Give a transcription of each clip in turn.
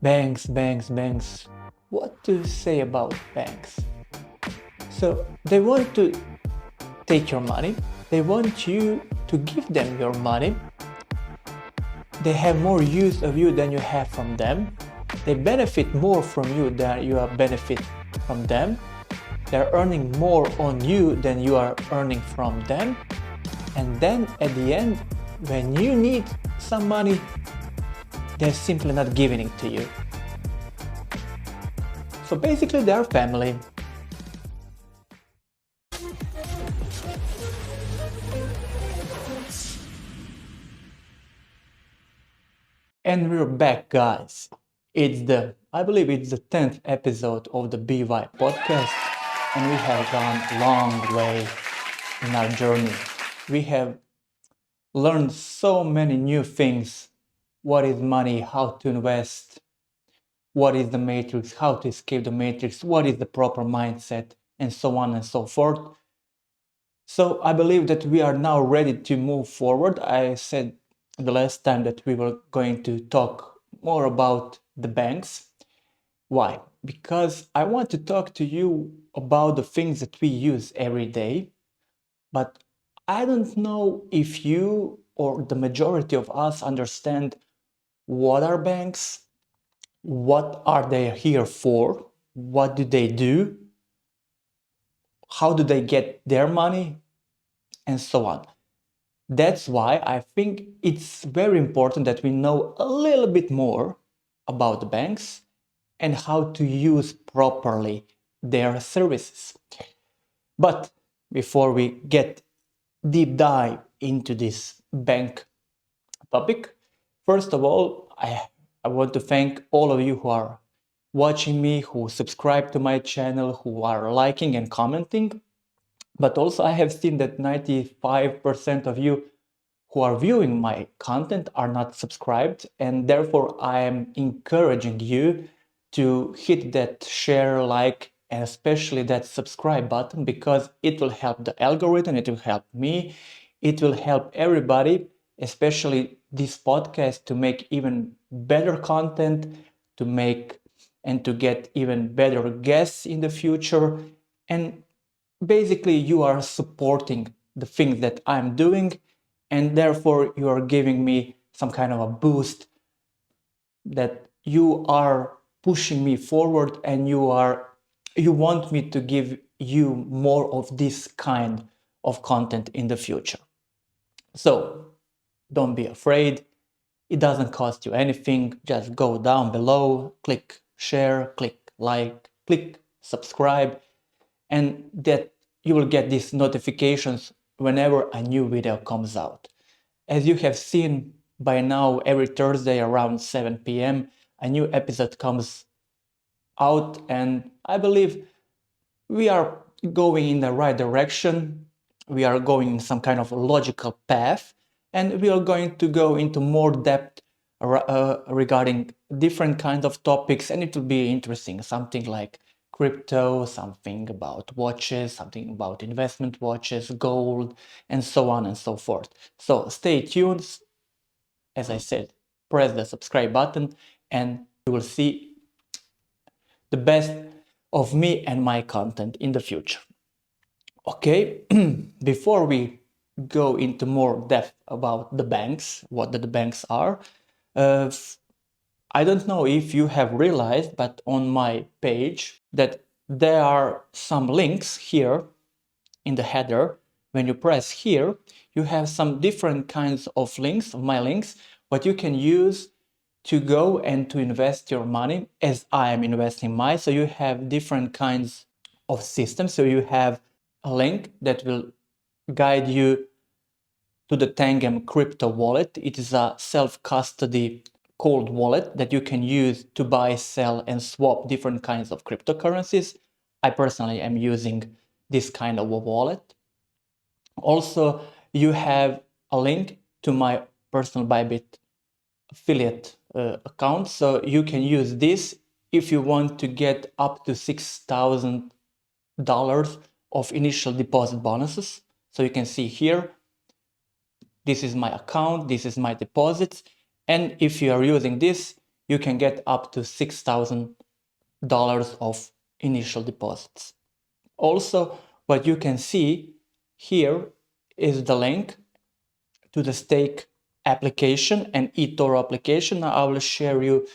Banks. What to say about banks? So they want to take your money, they want you to give them your money, they have more use of you than you have from them, they benefit more from you than you are benefit from them, they're earning more on you than you are earning from them, and then at the end, when you need some money, they're simply not giving it to you. So basically they're family. And we're back, guys. I believe it's the 10th episode of the BY podcast, and we have gone a long way in our journey. We have learned so many new things. What is money, how to invest, what is the matrix, how to escape the matrix, what is the proper mindset, and so on and so forth. So I believe that we are now ready to move forward. I said the last time that we were going to talk more about the banks. Why? Because I want to talk to you about the things that we use every day, but I don't know if you or the majority of us understand what are banks, what are they here for, what do they do, how do they get their money, and so on. That's why I think it's very important that we know a little bit more about the banks and how to use properly their services. But before we get deep dive into this bank topic, first of all, I want to thank all of you who are watching me, who subscribe to my channel, who are liking and commenting. But also I have seen that 95% of you who are viewing my content are not subscribed, and therefore I am encouraging you to hit that share, like, and especially that subscribe button, because it will help the algorithm, it will help me, it will help everybody, especially this podcast, to make even better content, to make and to get even better guests in the future. And basically you are supporting the things that I'm doing, and therefore you are giving me some kind of a boost, that you are pushing me forward, and you want me to give you more of this kind of content in the future. So don't be afraid, it doesn't cost you anything. Just go down below, click share, click like, click subscribe, and that you will get these notifications whenever a new video comes out. As you have seen by now, every Thursday around 7 p.m. a new episode comes out, and I believe we are going in the right direction. We are going in some kind of logical path, and we are going to go into more depth regarding different kinds of topics, and it will be interesting. Something like crypto, something about watches, something about investment watches, gold, and so on and so forth. So stay tuned. As I said, press the subscribe button and you will see the best of me and my content in the future. Okay, before we go into more depth about the banks, what the banks are, uh, I don't know if you have realized, but on my page that there are some links here in the header. When you press here, you have some different kinds of links, of my links, what you can use to go and to invest your money, as I am investing mine. So you have different kinds of systems. So you have a link that will guide you to the Tangem crypto wallet. It is a self-custody cold wallet that you can use to buy, sell, and swap different kinds of cryptocurrencies. I personally am using this kind of a wallet. Also, you have a link to my personal Bybit affiliate account. So you can use this if you want to get up to $6,000 of initial deposit bonuses. So you can see here, this is my account, this is my deposits. And if you are using this, you can get up to $6,000 of initial deposits. Also, what you can see here is the link to the stake application and eToro application. Now I will share you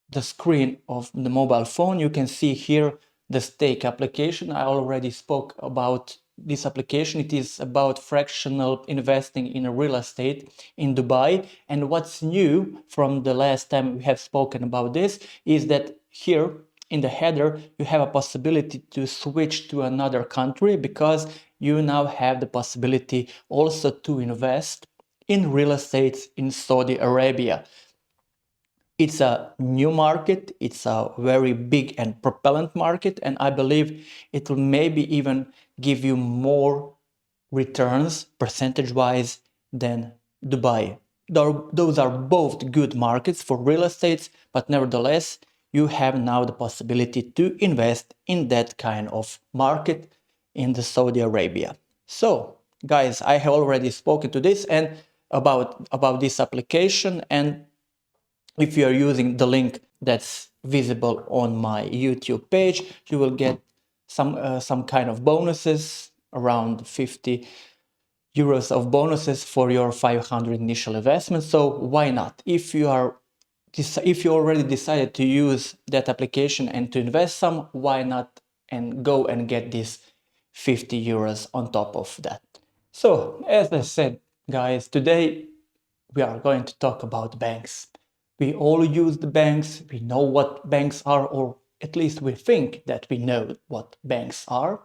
the screen of the mobile phone. You can see here the stake application. I already spoke about this application. It is about fractional investing in real estate in Dubai. And what's new from the last time we have spoken about this is that here in the header, you have a possibility to switch to another country, because you now have the possibility also to invest in real estate in Saudi Arabia. It's a new market, it's a very big and propellant market, and I believe it will maybe even give you more returns percentage-wise than Dubai. Those are both good markets for real estate, but nevertheless, you have now the possibility to invest in that kind of market in the Saudi Arabia. So, guys, I have already spoken to this and about this application, and if you are using the link that's visible on my YouTube page, you will get some kind of bonuses, around 50 euros of bonuses for your 500 initial investment. So why not? If you already decided to use that application and to invest some, why not and go and get this 50 euros on top of that. So as I said, guys, today we are going to talk about banks. We all use the banks, we know what banks are, or at least we think that we know what banks are.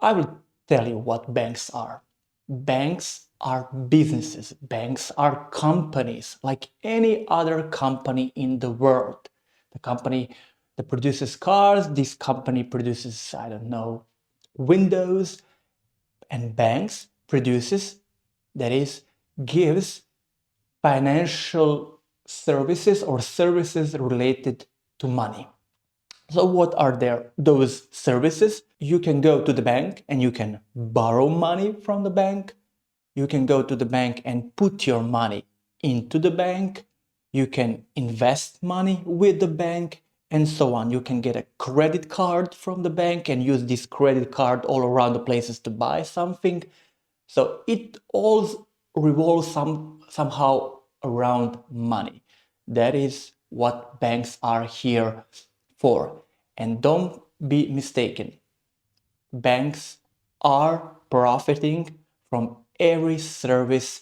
I will tell you what banks are. Banks are businesses, banks are companies, like any other company in the world. The company that produces cars, this company produces, I don't know, windows, and banks produces, that is, gives financial services or services related to money. So what are those services? You can go to the bank and you can borrow money from the bank. You can go to the bank and put your money into the bank. You can invest money with the bank, and so on. You can get a credit card from the bank and use this credit card all around the places to buy something. So it all revolves somehow around money. That is what banks are here for. And don't be mistaken. Banks are profiting from every service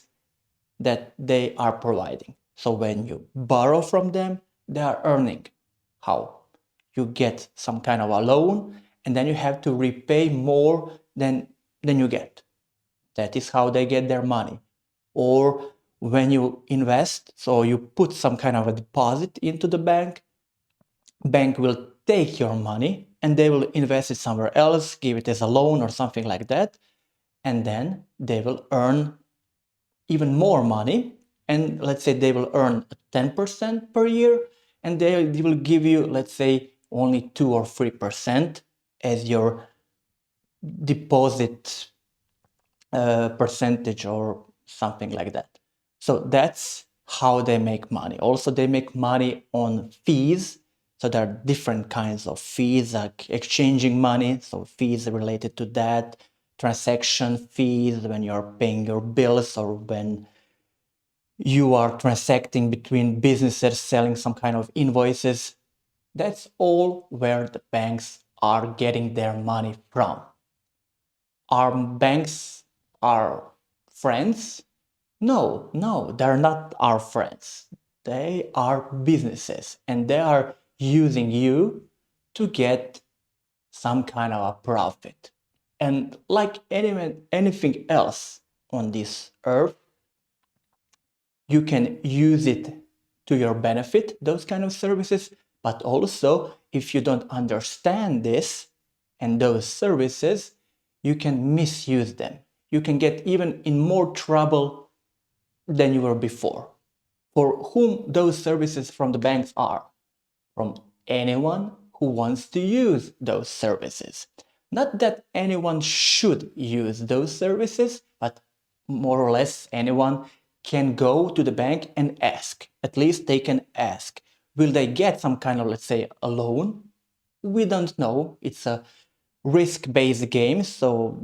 that they are providing. So when you borrow from them, they are earning. How? You get some kind of a loan, and then you have to repay more than you get. That is how they get their money. Or when you invest, so you put some kind of a deposit into the bank will take your money and they will invest it somewhere else, give it as a loan or something like that, and then they will earn even more money. And let's say they will earn 10% per year, and they will give you, let's say, only 2 or 3% as your deposit percentage or something like that. So that's how they make money. Also, they make money on fees. So there are different kinds of fees, like exchanging money, so fees related to that, transaction fees when you're paying your bills, or when you are transacting between businesses selling some kind of invoices. That's all where the banks are getting their money from. Are banks our friends? No, they're not our friends. They are businesses, and they are using you to get some kind of a profit. And like anything else on this earth, you can use it to your benefit, those kind of services, but also if you don't understand this and those services, you can misuse them. You can get even in more trouble than you were before. For whom those services from the banks are? From anyone who wants to use those services. Not that anyone should use those services, but more or less anyone can go to the bank and ask. At least they can ask. Will they get some kind of, let's say, a loan? We don't know. It's a risk-based game, so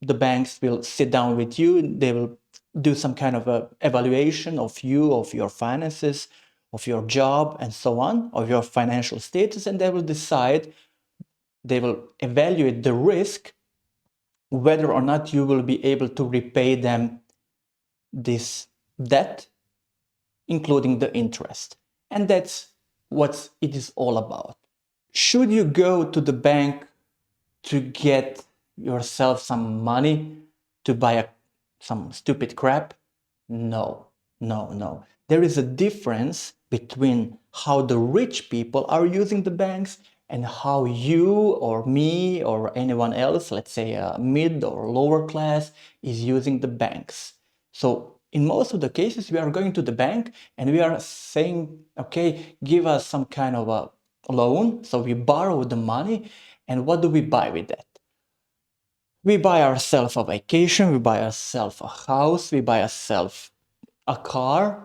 the banks will sit down with you. They will do some kind of a evaluation of you, of your finances, of your job, and so on, of your financial status, and they will decide, they will evaluate the risk, whether or not you will be able to repay them this debt, including the interest. And that's what it is all about. Should you go to the bank to get yourself some money to buy some stupid crap? No, no, no. There is a difference between how the rich people are using the banks and how you or me or anyone else, let's say a mid or lower class, is using the banks. So in most of the cases, we are going to the bank and we are saying, okay, give us some kind of a loan. So we borrow the money, and what do we buy with that? We buy ourselves a vacation, we buy ourselves a house, we buy ourselves a car,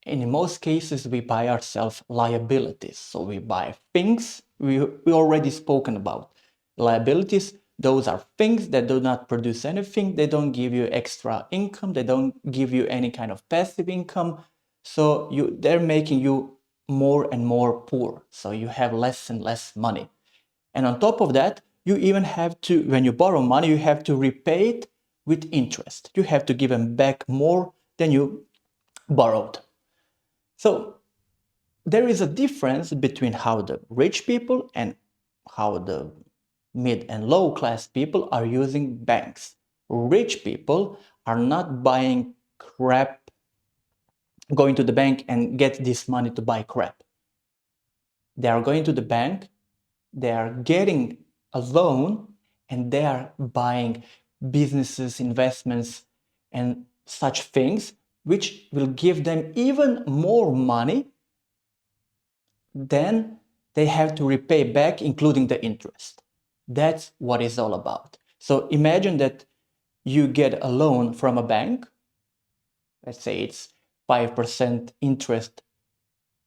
and in most cases we buy ourselves liabilities. So we buy things we already spoken about. Liabilities, those are things that do not produce anything, they don't give you extra income, they don't give you any kind of passive income. So they're making you more and more poor. So you have less and less money. And on top of that, you even have to, when you borrow money, you have to repay it with interest. You have to give them back more than you borrowed. So there is a difference between how the rich people and how the mid and low class people are using banks. Rich people are not buying crap, going to the bank and get this money to buy crap. They are going to the bank, they are getting a loan, and they are buying businesses, investments, and such things, which will give them even more money than they have to repay back, including the interest. That's what it's all about. So imagine that you get a loan from a bank. Let's say it's 5% interest,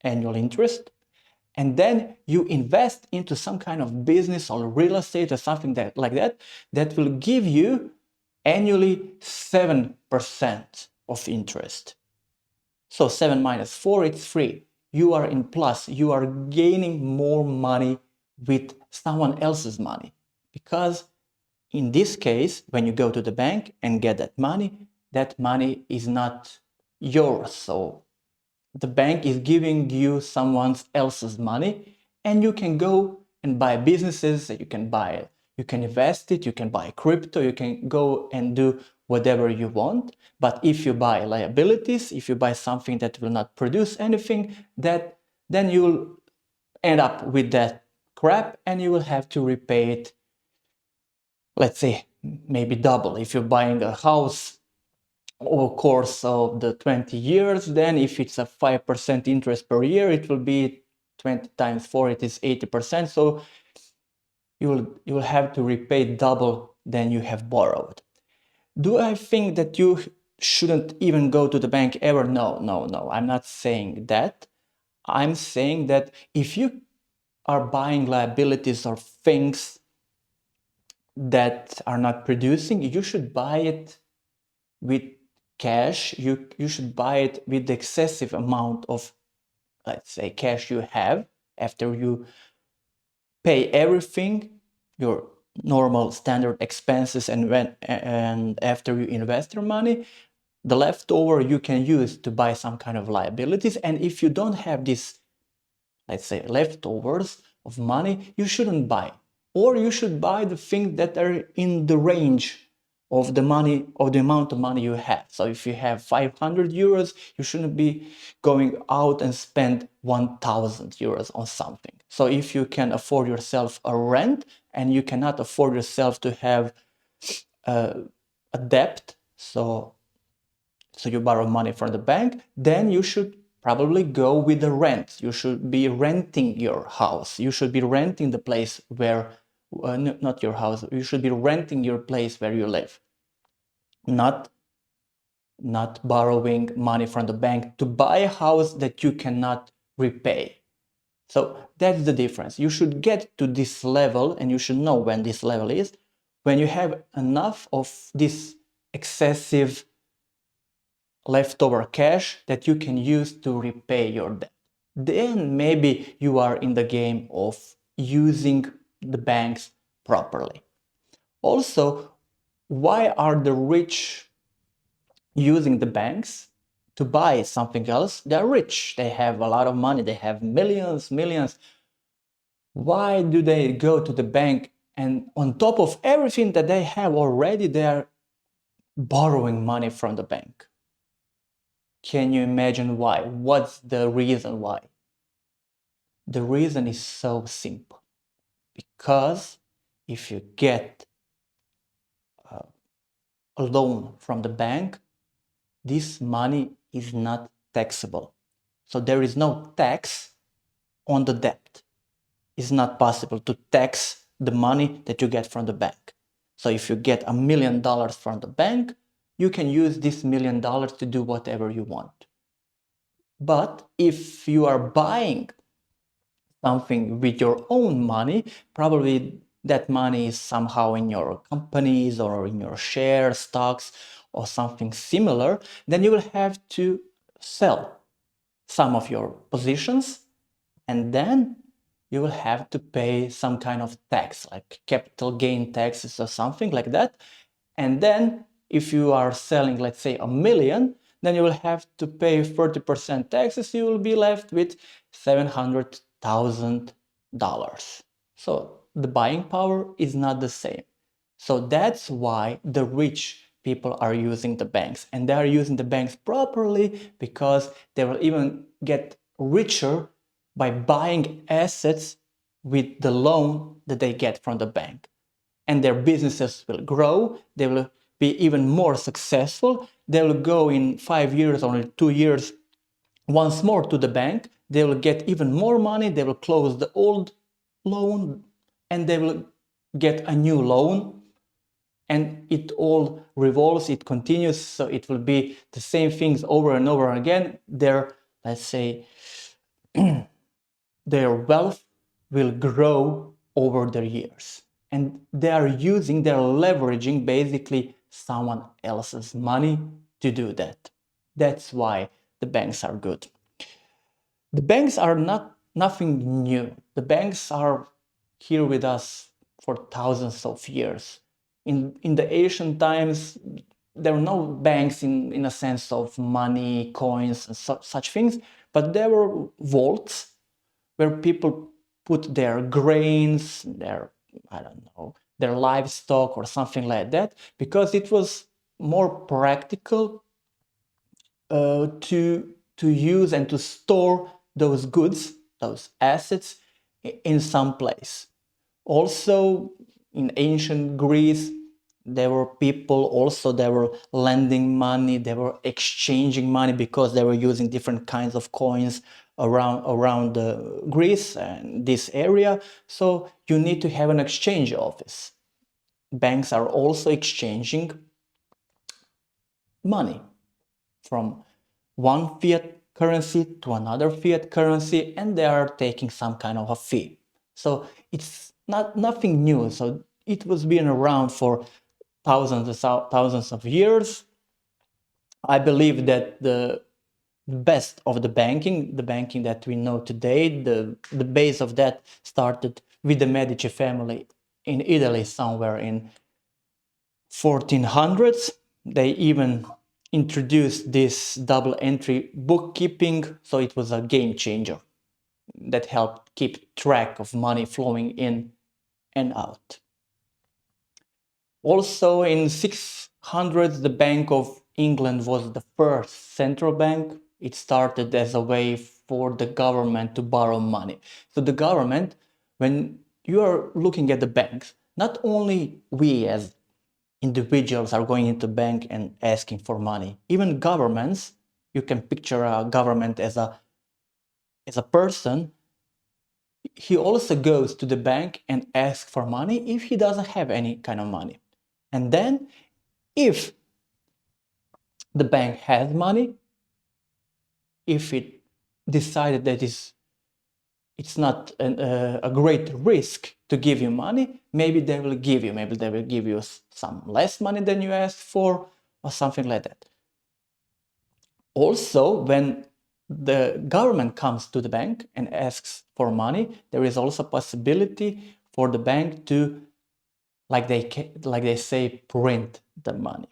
annual interest. And then you invest into some kind of business or real estate or something like that, that will give you annually 7% of interest. So 7 minus 4, it's 3. You are in plus. You are gaining more money with someone else's money. Because in this case, when you go to the bank and get that money is not yours. So the bank is giving you someone else's money, and you can go and buy businesses, you can invest it, you can buy crypto, you can go and do whatever you want. But if you buy liabilities, if you buy something that will not produce anything, then you will end up with that crap, and you will have to repay it, let's say, maybe double. If you're buying a house over course of the 20 years, then if it's a 5% interest per year, it will be 20 times 4, it is 80%. So you will have to repay double than you have borrowed. Do I think that you shouldn't even go to the bank ever? No, no, no. I'm not saying that. I'm saying that if you are buying liabilities or things that are not producing, you should buy it with cash. You should buy it with the excessive amount of, let's say, cash you have after you pay everything, your normal standard expenses, and after you invest your money, the leftover you can use to buy some kind of liabilities. And if you don't have this, let's say, leftovers of money, you shouldn't buy. Or you should buy the things that are in the range of the money, of the amount of money you have. So if you have 500 euros, you shouldn't be going out and spend 1,000 euros on something. So if you can afford yourself a rent and you cannot afford yourself to have a debt, so you borrow money from the bank, then you should probably go with the rent. You should be renting your house. You should be renting the place where, not your house, you should be renting your place where you live. Not not borrowing money from the bank to buy a house that you cannot repay. So that's the difference. You should get to this level, and you should know when this level is, when you have enough of this excessive leftover cash that you can use to repay your debt. Then maybe you are in the game of using the banks properly. Also, why are the rich using the banks to buy something else? They're rich. They have a lot of money. They have millions. Why do they go to the bank and on top of everything that they have already, they are borrowing money from the bank? Can you imagine why? What's the reason why? The reason is so simple. Because if you get a loan from the bank, this money is not taxable. So there is no tax on the debt. It's not possible to tax the money that you get from the bank. So if you get $1 million from the bank, you can use this $1 million to do whatever you want. But if you are buying something with your own money, probably that money is somehow in your companies or in your shares, stocks, or something similar, then you will have to sell some of your positions, and then you will have to pay some kind of tax, like capital gain taxes or something like that. And then if you are selling, let's say, 1 million, then you will have to pay 30% taxes. You will be left with $700,000. So the buying power is not the same. So that's why the rich people are using the banks, and they are using the banks properly because they will even get richer by buying assets with the loan that they get from the bank. And their businesses will grow, they will be even more successful, they will go in 5 years or 2 years once more to the bank, they will get even more money, they will close the old loan, and they will get a new loan, and it all revolves, it continues, so it will be the same things over and over again. Their, let's say, their wealth will grow over the years, and they're leveraging basically someone else's money to do that. That's why the banks are good. The banks are nothing new. The banks are here with us for thousands of years. In the ancient times, there were no banks in a sense of money, coins, and such things, but there were vaults where people put their grains, their, I don't know, their livestock or something like that, because it was more practical to use and to store those goods, those assets, in some place. Also, in ancient Greece, there were people also that were lending money, they were exchanging money because they were using different kinds of coins around Greece and this area. So you need to have an exchange office. Banks are also exchanging money from one fiat currency to another fiat currency, and they are taking some kind of a fee. So it's nothing new. So it was been around for thousands of years. I believe that the best of the banking that we know today, the base of that started with the Medici family in Italy somewhere in 1400s. They even introduced this double entry bookkeeping, so it was a game changer that helped keep track of money flowing in and out. Also in 600s, the Bank of England was the first central bank. It started as a way for the government to borrow money. So the government, when you are looking at the banks, not only we as individuals are going into bank and asking for money. Even governments, you can picture a government as a person. He also goes to the bank and asks for money if he doesn't have any kind of money. And then if the bank has money. If it decided that it's not a great risk to give you money, maybe they will give you some less money than you asked for, or something like that. Also, when the government comes to the bank and asks for money, there is also a possibility for the bank to, like they say, print the money.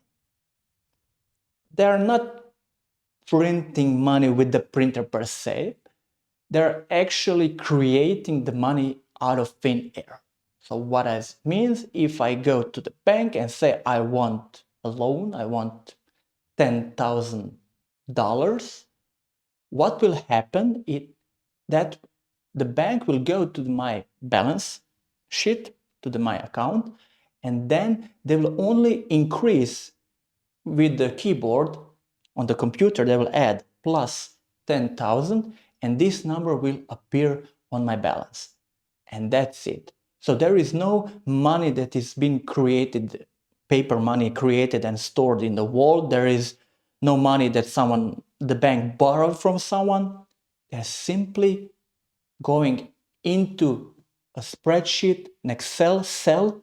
They are not printing money with the printer per se. They're actually creating the money out of thin air. So what that means, if I go to the bank and say I want a loan, I want $10,000, what will happen is that the bank will go to my balance sheet, to my account, and then they will only increase with the keyboard on the computer. They will add plus 10,000, and this number will appear on my balance, and that's it. So there is no money that is being created, paper money created and stored in the world. There is no money that the bank borrowed from someone. They're simply going into a spreadsheet, an Excel cell,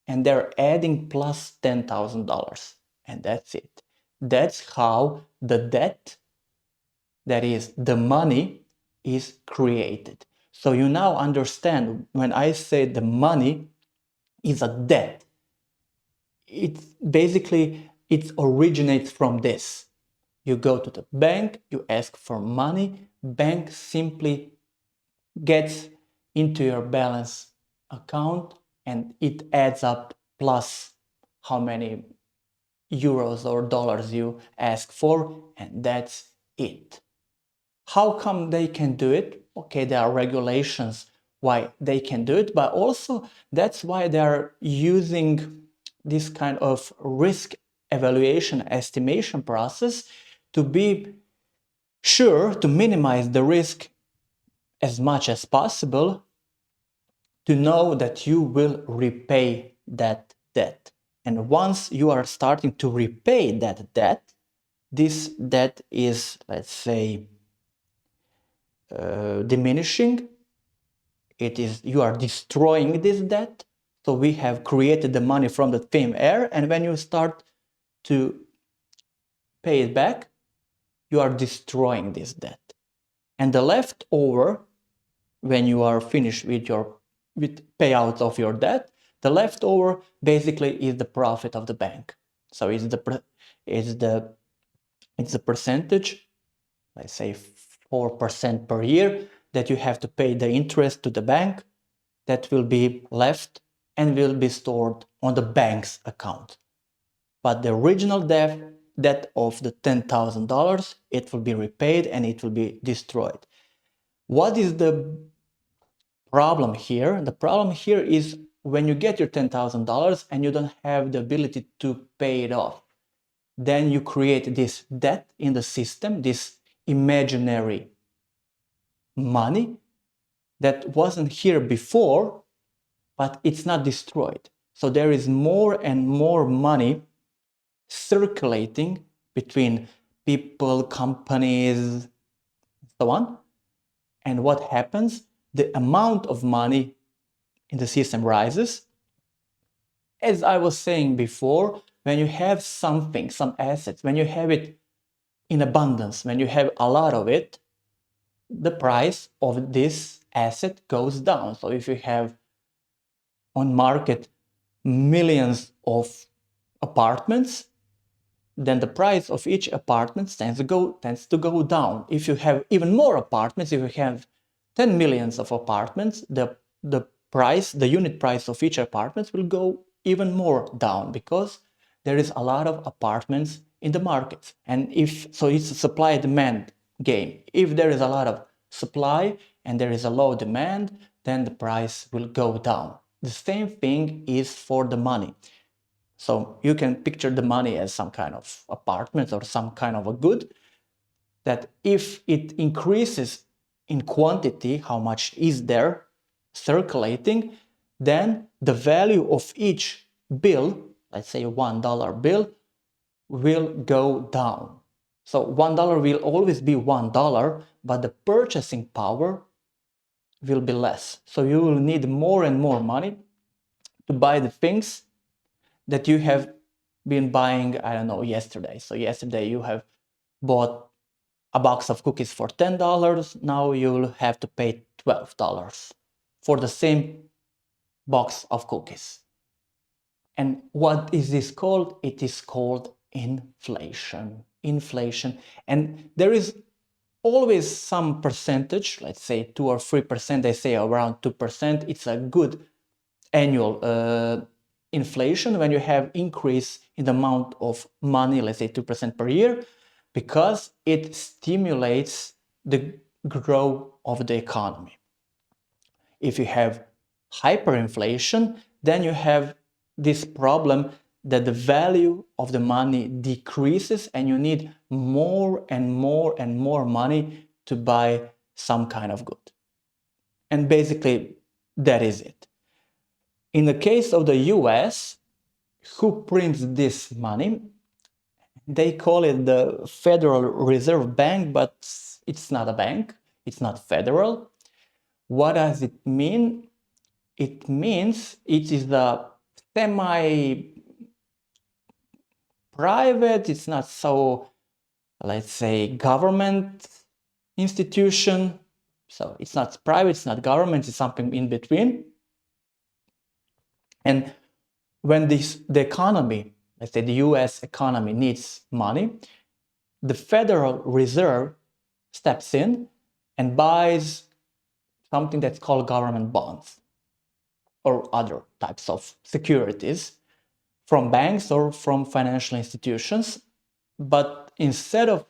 and they're adding plus $10,000, and that's it. That's how the debt, that is the money, is created. So you now understand when I say the money is a debt, it originates from this. You go to the bank, you ask for money, bank simply gets into your balance account and it adds up plus how many euros or dollars you ask for, and that's it. How come they can do it? Okay, there are regulations why they can do it, but also that's why they are using this kind of risk evaluation estimation process to be sure to minimize the risk as much as possible, to know that you will repay that debt. And once you are starting to repay that debt, this debt is, let's say, diminishing. You are destroying this debt. So we have created the money from the thin air, and when you start to pay it back, you are destroying this debt. And the leftover, when you are finished with payouts of your debt, the leftover basically is the profit of the bank. So it's the percentage, let's say 4% per year, that you have to pay the interest to the bank, that will be left and will be stored on the bank's account. But the original debt of the $10,000, it will be repaid and it will be destroyed. What is the problem here? The problem here is when you get your $10,000 and you don't have the ability to pay it off, then you create this debt in the system, this imaginary money that wasn't here before, but it's not destroyed. So there is more and more money circulating between people, companies, so on. And what happens? The amount of money in the system rises. As I was saying before, when you have something, some assets, when you have it in abundance, when you have a lot of it, the price of this asset goes down. So if you have on market millions of apartments, then the price of each apartment tends to go down. If you have even more apartments, if you have 10 millions of apartments, the unit price of each apartment will go even more down, because there is a lot of apartments in the market. And so it's a supply demand game. If there is a lot of supply and there is a low demand, then the price will go down. The same thing is for the money. So you can picture the money as some kind of apartment or some kind of a good, that if it increases in quantity, how much is there circulating, then the value of each bill, let's say $1 bill, will go down. So $1 will always be $1, but the purchasing power will be less. So you will need more and more money to buy the things that you have been buying, I don't know, yesterday. So yesterday you have bought a box of cookies for $10. Now you'll have to pay $12 for the same box of cookies. And what is this called? It is called inflation. Inflation. And there is always some percentage, let's say 2 or 3%, they say around 2%. It's a good annual inflation when you have increase in the amount of money, let's say 2% per year, because it stimulates the growth of the economy. If you have hyperinflation, then you have this problem that the value of the money decreases and you need more and more and more money to buy some kind of good. And basically, that is it. In the case of the US, who prints this money? They call it the Federal Reserve Bank, but it's not a bank. It's not federal. What does it mean? It means it is the semi-private, it's not so, let's say, government institution. So it's not private, it's not government, it's something in between. And when the economy, let's say the US economy needs money, the Federal Reserve steps in and buys something that's called government bonds or other types of securities from banks or from financial institutions. But instead of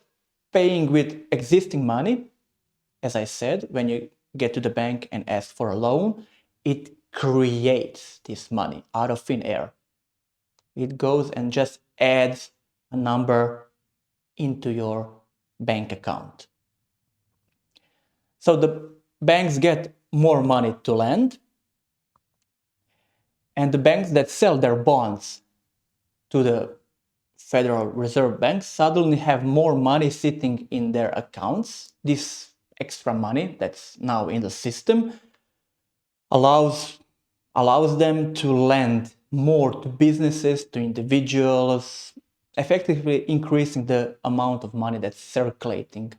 paying with existing money, as I said, when you get to the bank and ask for a loan, it creates this money out of thin air. It goes and just adds a number into your bank account. So the banks get more money to lend, and the banks that sell their bonds to the Federal Reserve Bank suddenly have more money sitting in their accounts. This extra money that's now in the system allows them to lend more to businesses, to individuals, effectively increasing the amount of money that's circulating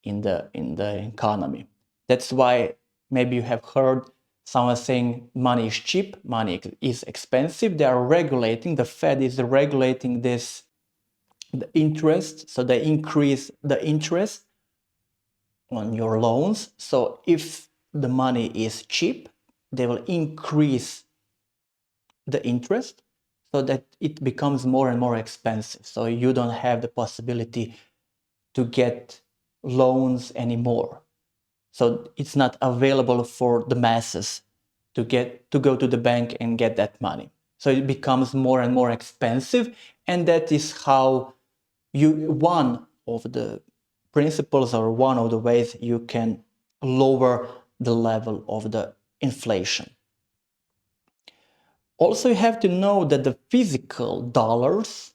in the economy. That's why maybe you have heard someone saying money is cheap, money is expensive. They are regulating, the Fed is regulating this, the interest, so they increase the interest on your loans. So if the money is cheap, they will increase the interest so that it becomes more and more expensive. So you don't have the possibility to get loans anymore. So it's not available for the masses to go to the bank and get that money. So it becomes more and more expensive, and that is how one of the principles or one of the ways you can lower the level of the inflation. Also, you have to know that the physical dollars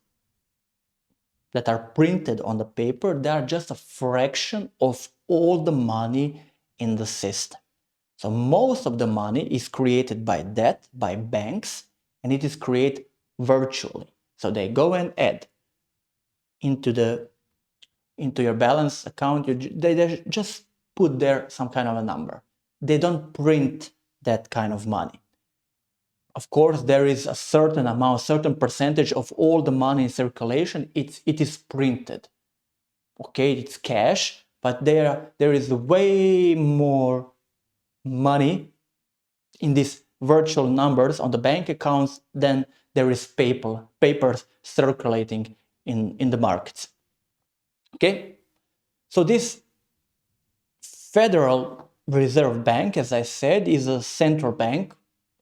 that are printed on the paper, they are just a fraction of all the money in the system. So most of the money is created by debt, by banks, and it is created virtually. So they go and add into your balance account, they just put there some kind of a number. They don't print that kind of money. Of course, there is a certain amount, certain percentage of all the money in circulation, it is printed. Okay, it's cash, but there is way more money in these virtual numbers on the bank accounts than there is papers circulating in the markets. Okay, so this Federal Reserve Bank, as I said, is a central bank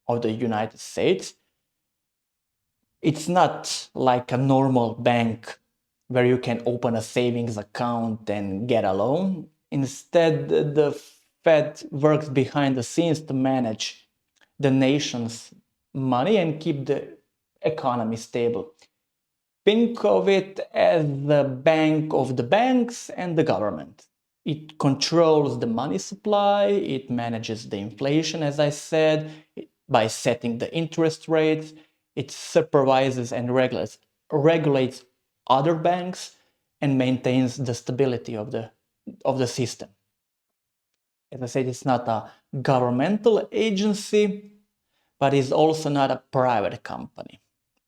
of the United States. It's not like a normal bank where you can open a savings account and get a loan. Instead, the Fed works behind the scenes to manage the nation's money and keep the economy stable. think of it as the bank of the banks and the government. It controls the money supply, it manages the inflation, as I said, by setting the interest rates, it supervises and regulates other banks and maintains the stability of the system. As I said, it's not a governmental agency, but it's also not a private company.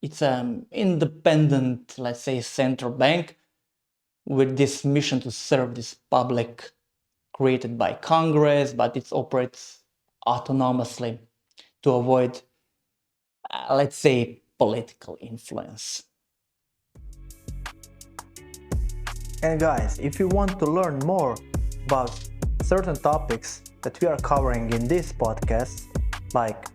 It's an independent, let's say, central bank with this mission to serve this public created by Congress, but it operates autonomously to avoid, let's say, political influence. And guys, if you want to learn more about certain topics that we are covering in this podcast, like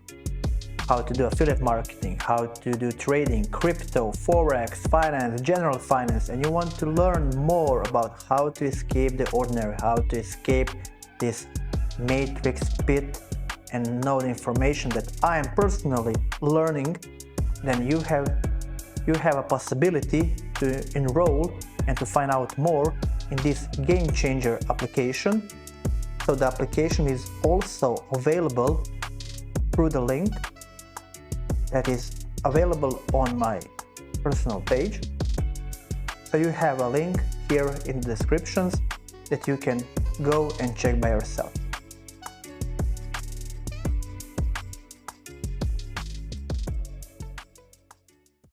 how to do affiliate marketing, how to do trading, crypto, forex, finance, general finance, and you want to learn more about how to escape the ordinary, how to escape this matrix pit and know the information that I am personally learning, then you have a possibility to enroll and to find out more in this game changer application. So the application is also available through the link that is available on my personal page. So you have a link here in the descriptions that you can go and check by yourself.